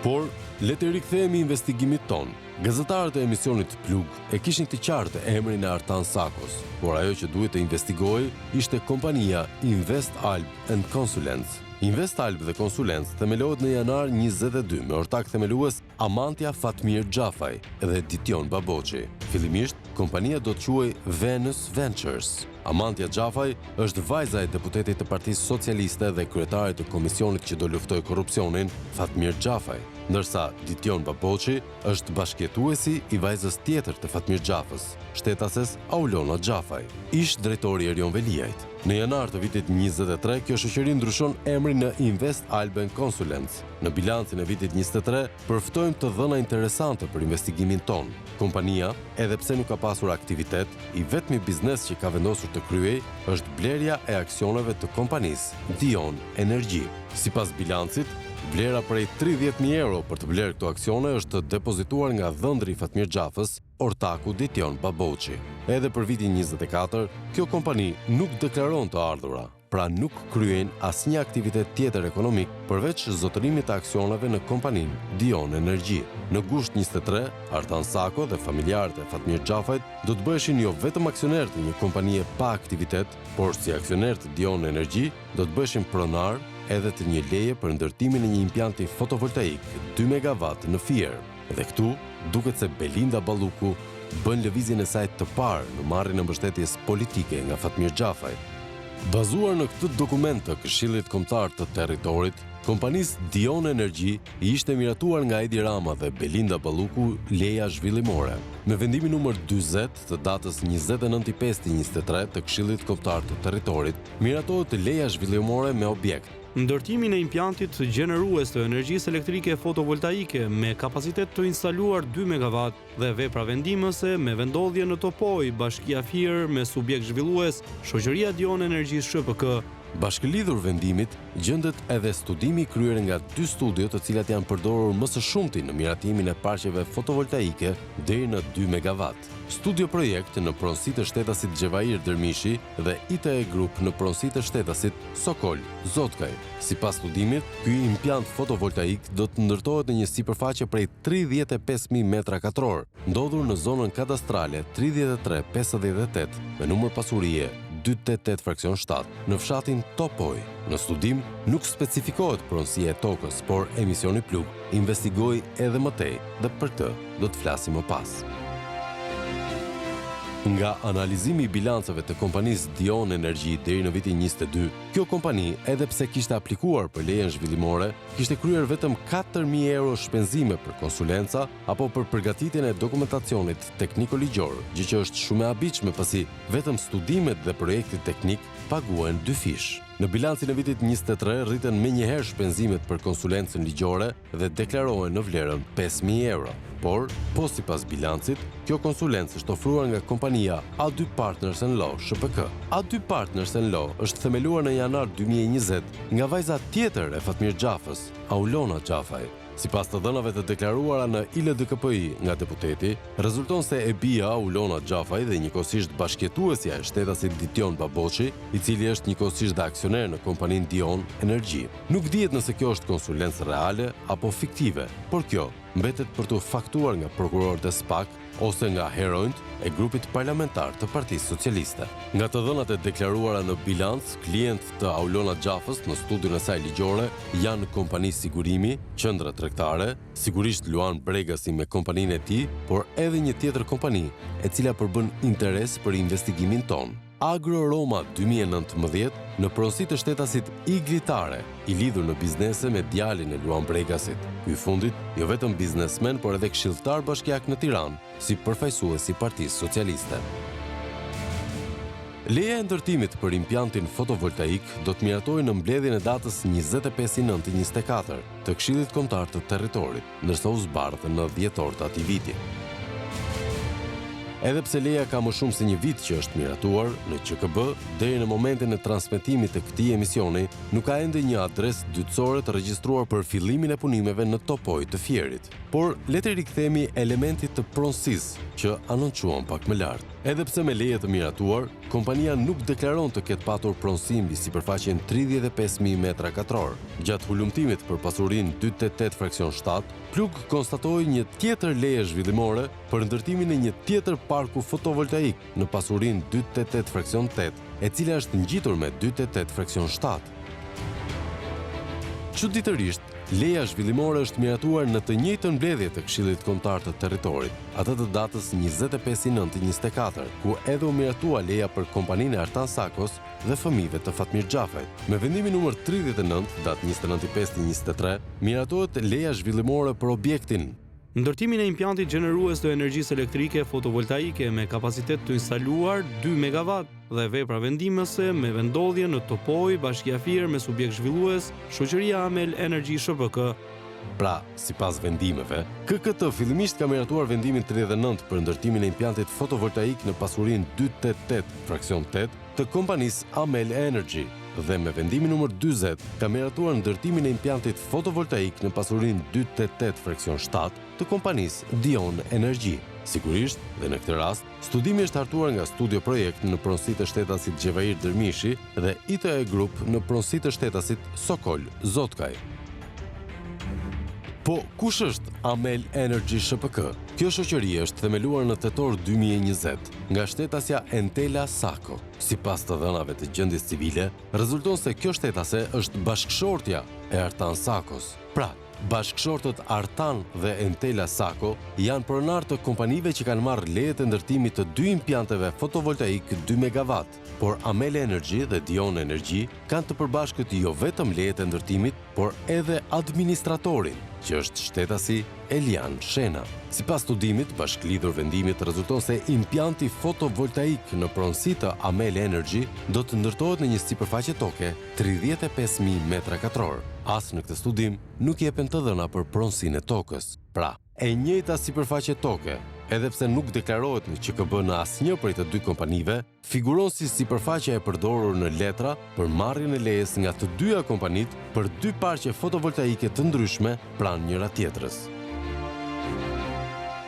Por, le të rikthehemi investigimit ton. Gazetarët e emisionit Plug e kishin të qartë emrin e Artan Sakos, por ajo që duhet të investigojë ishte kompania Invest Alb and Consulents. Invest Alb dhe Consulents themelohet në janar 22 me ortak themelues Amantia Fatmir Xhafaj dhe Dition Baboçi. Fillimisht, kompania do të quhej Venus Ventures. Amantia Xhafaj është vajza e deputetit të Partisë Socialiste dhe kryetarit të komisionit që do luftoj korrupsionin, Fatmir Xhafaj, ndërsa Dition Baboçi është bashkëjetuesi i vajzës tjetër të Fatmir Xhafës, shtetases Aulona Xhafaj, ish drejtori Erion Veliajt. Në janar të vitit 23, kjo shoqëri ndryshon emrin në Invest Alb and Consulents. Në bilancin e vitit 23, përftojmë të dhëna interesante për investigimin ton. Kompania, edhe pse nuk ka pasur aktivitet, i vetmi biznes që ka vendosur të kryej është blerja e aksioneve të kompanisë Dion Energy. Sipas bilancit, vlera prej 30.000 euro për të blerë këto aksione është depozituar nga dhëndri Fatmir Xhafës, ortaku Dition Baboçi. Edhe për vitin 24, kjo kompani nuk deklaron të ardhura, pra nuk kryen asnjë aktivitet tjetër ekonomik përveç zotërimit të aksioneve në kompaninë Dion Energy. Në gusht 23, Artan Sako dhe familjarët e Fatmir Xhafajt do të bëheshin jo vetëm aksioner të një kompanie pa aktivitet, por si aksioner të Dion Energy do të bëheshin pronar edhe të një leje për ndërtimin e një impjanti fotovoltaik 2 MW në Fier. Dhe këtu, duket se Belinda Balluku bën lëvizjen e saj të parë në marrjen e mbështetjes politike nga Fatmir Xhafaj. Bazuar në këtë dokument të Këshillit Kombëtar të Territorit, kompanisë Dion Energy i ishte miratuar nga Edi Rama dhe Belinda Balluku leja zhvillimore. Me vendimin numër 40 të datës 29/5/23 të Këshillit Kombëtar të Territorit, miratohet leja zhvillimore me objekt. Ndërtimin e impjantit gjenerues të energjisë elektrike fotovoltaike me kapacitet të instaluar 2 MW dhe vepra vendimëse me vendodhje në Topoj, Bashkia Fier me subjekt zhvillues, Shoqëria Dion Energy SHPK. Bashkëlidhur vendimit, gjendet edhe studimi kryer nga 2 studio të cilat janë përdorur më së shumti në miratimin e parqeve fotovoltaike deri në 2 MW. Studio projekt në pronësi të shtetasit Xhevair Dermishi dhe ITE Group në pronësi të shtetasit Sokol Zotkaj. Sipas studimit, ky impjant fotovoltaik do të ndërtohet në një sipërfaqe prej 35.000 m2, ndodhur në zonën kadastrale 3358 me numër pasurie 288/7 në fshatin Topoj. Në studim nuk specifikohet pronësia e tokës, por emisioni Plug investigoi edhe më tej dhe për të do të flasim më pas. Nga analizimi i bilancave të kompanisë Dion Energy deri në vitin 22, kjo kompani, edhe pse kishte aplikuar për lejen zhvillimore, kishte kryer vetëm 4.000 euro shpenzime për konsulenca apo për përgatitjen e dokumentacionit tekniko-ligjor, gjë që është shumë e habitshme pasi vetëm studimet dhe projekti teknik paguhen 2 fish. Në bilancin e vitit 23 rriten menjëherë shpenzimet për konsulencën ligjore dhe deklarohen në vlerën 5.000 euro. Por, po sipas bilancit, kjo konsulencë është ofruar nga kompania A2 Partners & Law SHPK. A2 Partners & Law është themeluar në janar 2020 nga vajza tjetër e Fatmir Xhafës, Aulona Xhafaj. Sipas të dhënave të deklaruara në ILDKPI nga deputeti, rezulton se e bia Aulona Xhafaj dhe njëkohësisht bashkëjetuesja e shtetasit Dition Baboçi, i cili është njëkohësisht dhe aksioner në kompaninë Dion Energy. Nuk dihet nëse kjo është konsulencë reale apo fiktive, por kjo mbetet për të faktuar nga prokurorët e SPAK ose nga heronjt e grupit parlamentar të Partisë Socialiste. Nga të dhënat e deklaruara në bilanc, klient të Aulona Xhafës në studion e saj ligjore janë kompani sigurimi, qendra tregtare, sigurisht Luan Bregasi me kompaninë e tij, por edhe një tjetër kompani e cila përbën interes për investigimin ton. Agro Roma 2019 në pronësi të shtetasit Iglitare, i lidhur në biznese me djalin e Luan Bregasit. Ky fundit, jo vetëm biznesmen, por edhe këshilltar bashkiak në Tiranë, si përfaqësues i Partisë Socialiste. Leja e ndërtimit për impjantin fotovoltaik do të miratojë në mbledhjen e datës 25/9/24 të Këshillit Kombëtar të Territorit, ndërsa u zbardhë në dhjetor të atij viti. Edhe pse leja ka më shumë se një vit që është miratuar, në QKB, deri në momentin e transmetimit të këtij emisioni, nuk ka ende një adresë dytësore të regjistruar për fillimin e punimeve në Topoj të Fierit. Por le të rikthehemi elementit të pronësisë që anoncuam pak më lart. Edhe pse me leje të miratuar, kompania nuk deklaron të ketë patur pronësi mbi sipërfaqen 35.000 metra katror. Gjatë hulumtimit për pasurinë 288 fraksion 7, Plug konstatoi një tjetër leje zhvillimore për ndërtimin e një tjetër parku fotovoltaik në pasurinë 288 fraksion 8, e cila është ngjitur me 288 fraksion 7. Çuditërisht, leja zhvillimore është miratuar në të njëjtën mbledhje të Këshillit Kombëtar të Territorit, atë të datës 25/9/24, ku edhe u miratua leja për kompaninë e Artan Sakos dhe fëmijëve të Fatmir Xhafait. Me vendimin numër 39, datë 29/5/23, miratohet leja zhvillimore për objektin Ndërtimin e implantit gjenerues të energjisë elektrike fotovoltaike me kapacitet të instaluar 2 MW dhe vepra vendimëse me vendodhje në Topoj, Bashkia Fier me subjekt zhvillues, Shoqëria Amel Energy SHPK. Pra, sipas vendimeve, KKT fillimisht ka miratuar vendimin 39 për ndërtimin e implantit fotovoltaik në pasurinë 288 fraksion 8 të kompanisë Amel Energy dhe me vendimin numër 40 ka miratuar ndërtimin e implantit fotovoltaik në pasurinë 288 fraksion 7 të kompanisë Dion Energy. Sigurisht, dhe në këtë rast, studimi është hartuar nga Studio Projekt në pronësi të shtetasit Gjevair Dërmishi dhe ITE Group në pronësi të shtetasit Sokol Zotkaj. Po, kush është Amel Energy SHPK? Kjo shoqëri është themeluar në tetor 2020 nga shtetësja Entela Sako. Sipas të dhënave të gjendjes civile, rezulton se kjo shtetëse është bashkëshortja e Artan Sakos. Pra, bashkëshortët Artan dhe Entela Sako janë pronar të kompanive që kanë marrë lejet e ndërtimit të 2 implanteve fotovoltaik 2 MW, por Amel Energy dhe Dion Energy kanë të përbashkët jo vetëm lejet e ndërtimit, por edhe administratorin, që është shtetasi Elian Shena. Sipas studimit, bashklidhur vendimit rezulton se implanti fotovoltaik në pronësi të Amel Energy do të ndërtohet në një sipërfaqe toke 35.000 metra katror. As në këtë studim nuk jepen të dhëna për pronësinë e tokës. Pra, e njëjta sipërfaqe toke, edhe pse nuk deklarohet në QKB në asnjë prej të dy kompanive, figuron si sipërfaqja e përdorur në letra për marrjen e lejes nga të dyja kompanitë për 2 parqe fotovoltaike të ndryshme pranë njëra tjetrës.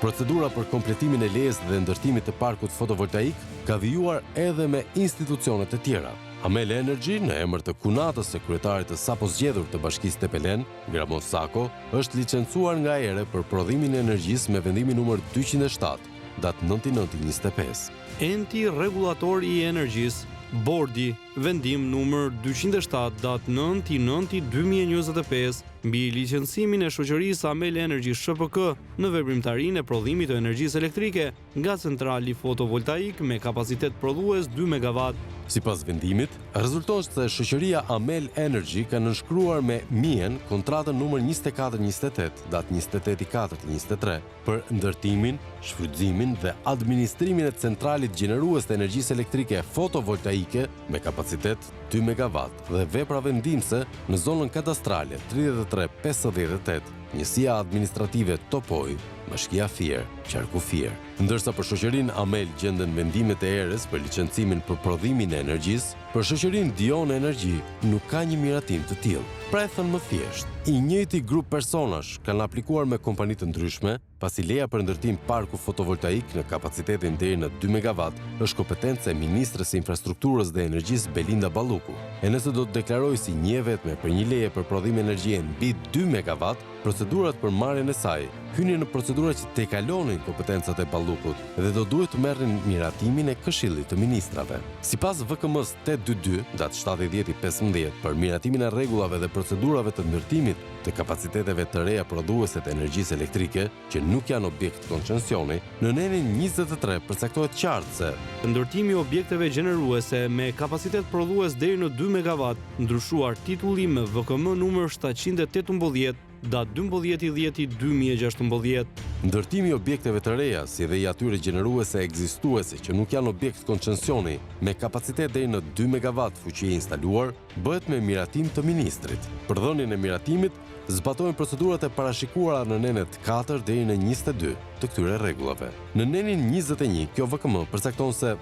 Procedura për kompletimin e lejes dhe ndërtimit të parkut fotovoltaik ka vijuar edhe me institucionet e tjera. Amel Energy, në emër të kunatës së kryetarit të sapo zgjedhur të Bashkisë Tepelen, Gramon Sako, është licencuar nga ERE për prodhimin e energjisë me vendimin numër 207, datë 9/9/25. Enti Rregullator i Energjisë, Bordi, vendim numër 207, datë 9/9/2025, mbi licencimin e shoqërisë Amel Energy SHPK në veprimtarinë e prodhimit të energjisë elektrike nga centrali fotovoltaik me kapacitet prodhues 2 MW. Sipas vendimit, rezulton se shoqëria Amel Energy ka nënshkruar me Mien kontratën numër 2428, datë 28/4/23, për ndërtimin, shfrytëzimin dhe administrimin e centralit gjenerues të energjisë elektrike fotovoltaike me kapacitet 2 MW dhe vepra vendimse në zonën kadastrale 3358, njësia administrative Topoj, Bashkia Fier, Qarku Fier. Ndërsa për shoqërinë Amel gjenden vendimet e ERE-s për licencimin për prodhimin e energjisë, për shoqërinë Dion Energy nuk ka një miratim të tillë. Pra e thënë më thjesht, i njëjti grup personash kanë aplikuar me kompani të ndryshme, pasi leja për ndërtim parku fotovoltaik në kapacitetin deri në 2 MW është kompetencë e Ministrës së Infrastrukturës dhe Energjisë Belinda Balluku. E nëse do të deklarojë si një vetme për një leje për prodhim energjie mbi 2 MW, procedurat për marrjen e saj hynin në procedura që tejkalonin kompetencat e Ballukut dhe do duhet të merrin miratimin e Këshillit të Ministrave. Sipas VKM-s 822, datë 7/10/15, për miratimin e rregullave dhe procedurave të ndërtimit të kapaciteteve të reja prodhuese të energjisë elektrike që nuk janë objekt koncensioni, në nenin 23 përcaktohet qartë se ndërtimi i objekteve gjeneruese me kapacitet prodhues deri në 2 MW, ndryshuar titulli me VKM numër 718, datë 12/10/2016. Ndërtimi i objekteve të reja, si dhe i atyre gjeneruese ekzistuese që nuk janë objekt koncensioni, me kapacitet deri në 2 MW fuqi e instaluar, bëhet me miratim të ministrit. Për dhënien e miratimit zbatojnë procedurat e parashikuara në nenet 4 deri në 22 të këtyre rregullave. Në nenin 21, kjo VKM përcakton se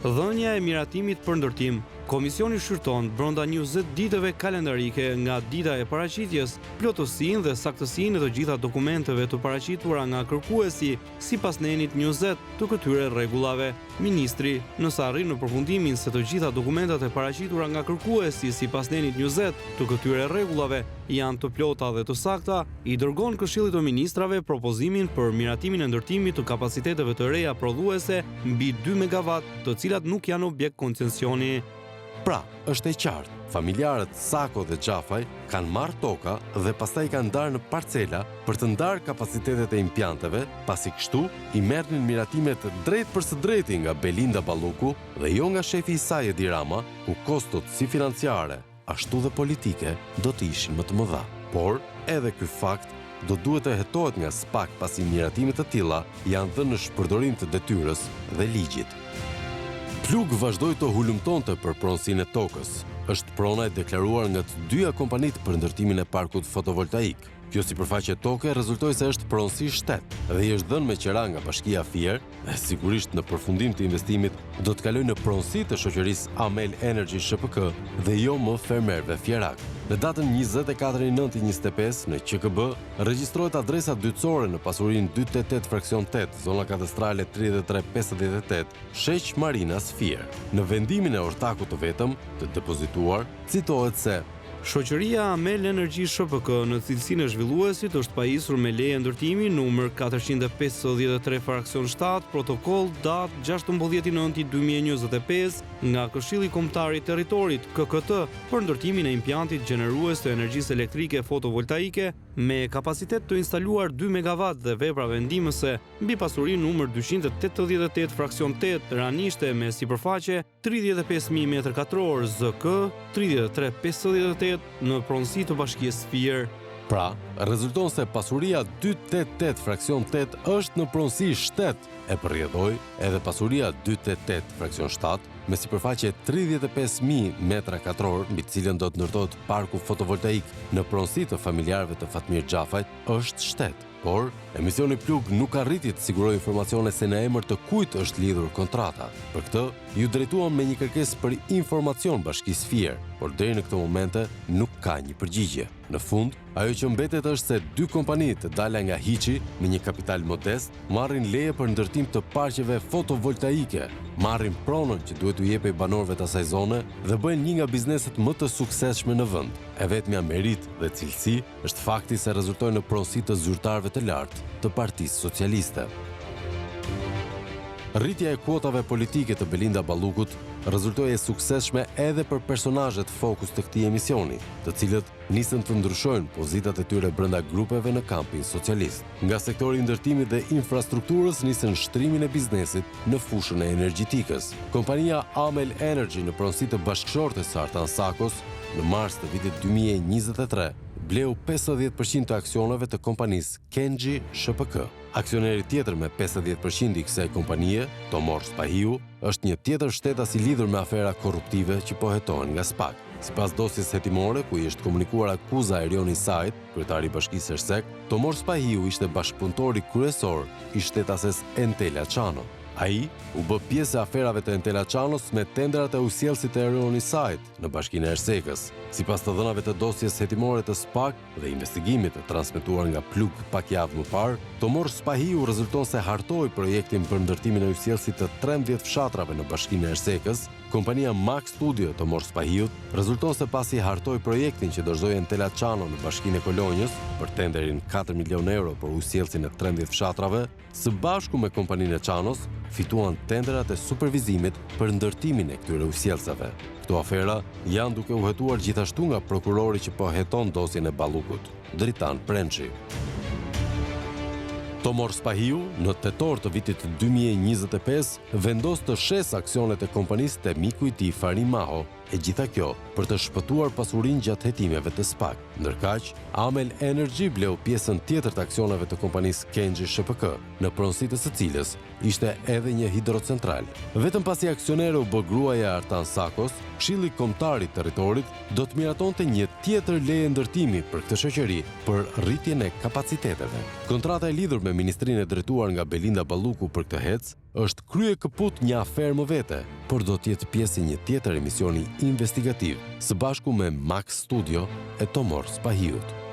dhënia e miratimit për ndërtim. Komisioni shqyrton brenda 20 ditëve kalendarike nga dita e paraqitjes plotësinë dhe saktësinë e të gjitha dokumenteve të paraqitura nga kërkuesi sipas nenit 20 të këtyre rregullave. Ministri, nëse arrin në përfundimin se të gjitha dokumentat e paraqitura nga kërkuesi sipas nenit 20 të këtyre rregullave janë të plota dhe të sakta, i dërgon Këshillit të Ministrave propozimin për miratimin e ndërtimit të kapaciteteve të reja prodhuese mbi 2 MW, të cilat nuk janë objekt koncesioni. pra, është e qartë, familjarët Sako dhe Xhafaj kanë marrë toka dhe pastaj kanë ndarë në parcela për të ndarë kapacitetet e impianteve, pasi kështu i merrnin miratimet drejt për së drejti nga Belinda Balluku dhe jo nga shefi i saj Edi Rama, ku kostot si financiare, ashtu dhe politike do të ishin më të mëdha. Por, edhe ky fakt do duhet të hetohet nga SPAK pasi miratimet të tilla janë dhënë në shpërdorim të detyrës dhe ligjit. Plug vazhdoi të hulumtonte për pronësinë e tokës. Është prona e deklaruar nga të dyja kompanitë për ndërtimin e parkut fotovoltaik. Kjo sipërfaqe toke rezultoi se është pronësi shtet dhe i është dhënë me qira nga Bashkia Fier dhe sigurisht në përfundim të investimit do të kalojë në pronësi të shoqërisë Amel Energy SHPK dhe jo më fermerëve Fierak. Në datën 24/9/25 në QKB regjistrohet adresa dytësore në pasurinë 288 fraksion 8, zona kadastrale 3358, Sheq Marinas Fier. Në vendimin e ortakut të vetëm të depozituar, citohet se Shoqëria Amel Energy SHPK në cilësinë e zhvilluesit është pajisur me leje ndërtimi numër 453 fraksion 7, protokoll datë 16/9/2025 nga Këshilli Kombëtar i Territorit KKT për ndërtimin e impjantit gjenerues të energjisë elektrike fotovoltaike me kapacitet të instaluar 2 MW dhe vepra vendimëse mbi pasurinë numër 288 fraksion 8, ranishte me sipërfaqe 35.000 m2 ZK 3358 në pronësi të Bashkisë Fier. Pra, rezulton se pasuria 288 fraksion 8 është në pronësi shtet, e përrjedhoi edhe pasuria 288 fraksion 7 me sipërfaqe 35.000 m2 mbi të cilën do të ndërtohet parku fotovoltaik në pronësi të familjarëve të Fatmir Xhafajt është shtet. Por, emisioni Plug nuk arriti të sigurojë informacione se në emër të kujt është lidhur kontrata. Për këtë, ju drejtuam me një kërkesë për informacion Bashkisë Fier, por deri në këtë momente nuk ka një përgjigje. Në fund, ajo që mbetet është se dy kompani të dala nga hiçi me një kapital modest marrin leje për ndërtim të parqeve fotovoltaike, marrin pronën që duhet u jepej banorëve të asaj zone dhe bëjnë një nga bizneset më të suksesshme në vend. E vetmja merit dhe cilësi është fakti se rezultojnë në pronësi të zyrtarëve të lartë të Partisë Socialiste. Rritja e kuotave politike të Belinda Ballukut rezultoi e suksesshme edhe për personazhet fokus të këtij emisioni, të cilët nisën të ndryshojnë pozitat e tyre brenda grupeve në kampin socialist. Nga sektori i ndërtimit dhe infrastrukturës nisën shtrimin e biznesit në fushën e energjetikës. Kompania Amel Energy në pronësi të bashkëshortes së Artan Sakos në mars të vitit 2023 bleu 50% të aksioneve të kompanisë Kenji SHPK. Aksioneri tjetër me 50% i kësaj kompanie, Tomor Spahiu, është një tjetër shtetas i lidhur me afera korruptive që po hetohen nga SPAK. Sipas dosjes hetimore, ku i është komunikuar akuza Erioni Sajt, kryetari i Bashkisë Ersek, Tomor Spahiu ishte bashkëpunëtori kryesor i shtetases Entela Çano. Ai u bë pjesë e aferave të Entela Çanos me tenderat e usjellësit të Erioni Sajt në Bashkinë e Ersekës. Sipas të dhënave të dosjes hetimore të SPAK dhe investigimit të transmetuar nga Plug pak javë më parë, Tomor Spahiu rezulton se hartoi projektin për ndërtimin e usjellësit të 13 fshatrave në Bashkinë e Ersekës. Kompania Max Studio Tomor Spahiut rezulton se pasi hartoi projektin që dorëzoi Entela Çano në Bashkinë e Kolonjës për tenderin 4 milion euro për usjellësin e 13 fshatrave, së bashku me kompaninë e Çanos fituan tenderat e supervizimit për ndërtimin e këtyre usjellësave. Këto afera janë duke u hetuar gjithashtu nga prokurori që po heton dosjen e Ballukut, Dritan Prençi. Tomor Spahiu, në tetor të vitit 2025, vendos të shes aksionet e kompanisë te miku i tij Fari Maho E gjitha kjo për të shpëtuar pasurinë gjatë hetimeve të SPAK. Ndërkaq, Amel Energy bleu pjesën tjetër të aksioneve të kompanisë Kenji SHPK, në pronësi të së cilës ishte edhe një hidrocentral. Vetëm pasi aksionere u bë gruaja e Artan Sakos, Këshilli Kombëtar i Territorit do të miratonte një tjetër leje ndërtimi për këtë shoqëri për rritjen e kapaciteteve. Kontrata e lidhur me Ministrinë e drejtuar nga Belinda Balluku për këtë hec është krye këput një aferë më vete, por do të jetë pjesë e një tjetër emisioni investigativ së bashku me Max Studio e Tomor Spahiut.